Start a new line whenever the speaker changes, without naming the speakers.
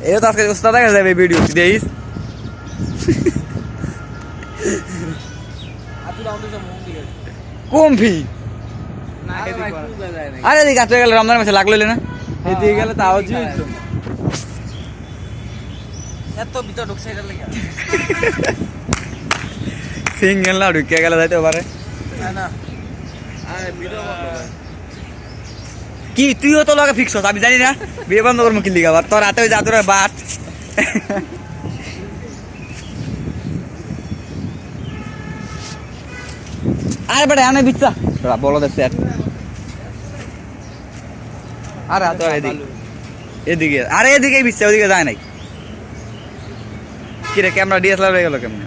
এটা তো আজকে ওস্তাদ দেখা যাবে ভিডিও দেখিস কম ফি আরে এদিকে আটকে গেলে রমজান মাসে লাগলো না
এদিকে গেলে তাও
এত ভিতর ঢুকছে এটা লেগে
সিঙ্গেল না ঢুকে গেলে যাইতে পারে
না আরে ভিডিও
কি তুইও তো লগে ফিক্স হস আমি জানি না বিয়ে বন্ধ করবো কি লিগা আবার তোর হাতে ওই জাদুর বাট আরে বেটা আনে বিচ্ছা তোরা বলো দে সেট আরে তো এদিকে আরে এদিকে বিচ্ছা ওদিকে যায় নাই কি রে ক্যামেরা ডিএসএলআর হয়ে গেল কেমন